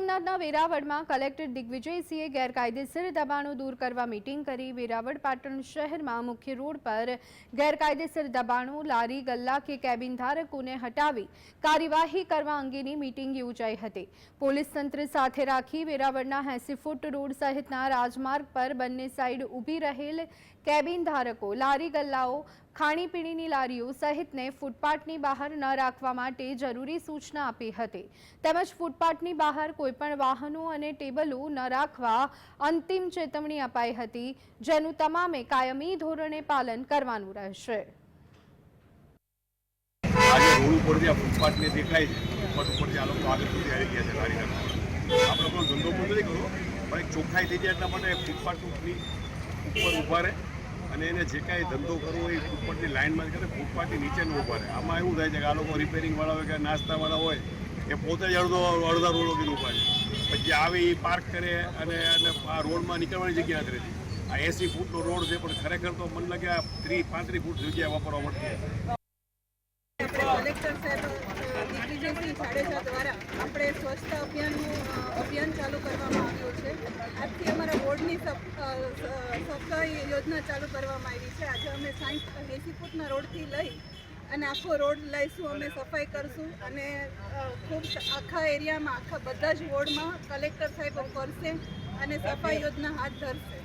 સોમનાથના વેરાવળમાં collector દિગ્વિજયસિંહે ગેરકાયદેસર દબાણો દૂર કરવા મીટિંગ કરી। વેરાવળ પાટણ શહેરમાં મુખ્ય રોડ પર ગેરકાયદેસર દબાણો, લારી ગલ્લા કે કેબિન ધારકોને હટાવી કાર્યવાહી કરવા અંગેની મીટિંગ યોજાઈ હતી। પોલીસ તંત્ર સાથે રાખી વેરાવળના 80 ફૂટ રોડ સહિતના રાજમાર્ગ પર બંને સાઈડ ઊભી રહેલ કેબિન ધારકો, લારી ગલ્લાઓ, ખાણીપીણીની લારીઓ સહિતને ફૂટપાથની બહાર ન રાખવા માટે જરૂરી સૂચના આપી હતી। તેમજ ફૂટપાથની બહાર કોઈપણ વાહનો અને ટેબલો ન રાખવા અંતિમ ચેતવણી અપાઈ હતી, જેનું તમામે કાયમી ધોરણે પાલન કરવાનું રહેશે। આજે રોડ ઉપર જે ફૂટપાથને દેખાય છે, ફૂટપાથ ઉપર જે આ લોકો આગળ સુધી આવી ગયા છે લારી ગલ્લા, આપણે કોઈ ધંધો બંધ નહીં કરવો, પણ એક ચોખ્ખાઈ થઈ જાય એટલા માટે ફૂટપાથની ઉપર ઊભા રહે અને એને જે કાંઈ ધંધો કરવો એ ફૂટપાથની લાઇનમાં જ કરે, ફૂટપાથની નીચે ન ઊભા રહે। આમાં એવું થાય છે કે આ લોકો રિપેરિંગવાળા હોય કે નાસ્તાવાળા હોય એ પોતે જ અડધા રોડ લગીને ઊભા છે, પછી આવે એ પાર્ક કરે અને આ રોડમાં નીકળવાની જગ્યા નથી રહેતી। આ 80 ફૂટનો રોડ છે, પણ ખરેખર તો મને લાગે આ 30-35 ફૂટ જગ્યા વાપરવા મળતી છે। કલેક્ટર સાહેબ દિગ્વિજયસિંહ જાડેજા દ્વારા આપણે સ્વચ્છતા અભિયાન ચાલુ કરવામાં આવ્યું છે। આજથી અમારા રોડની સફાઈ યોજના ચાલુ કરવામાં આવી છે। આજે અમે 80 ફૂટના રોડથી લઈ અને આખો રોડ લઈશું, અમે સફાઈ કરશું અને ખૂબ આખા એરિયામાં, આખા બધા જ વોર્ડમાં કલેક્ટર સાહેબ ફરશે અને સફાઈ યોજના હાથ ધરશે।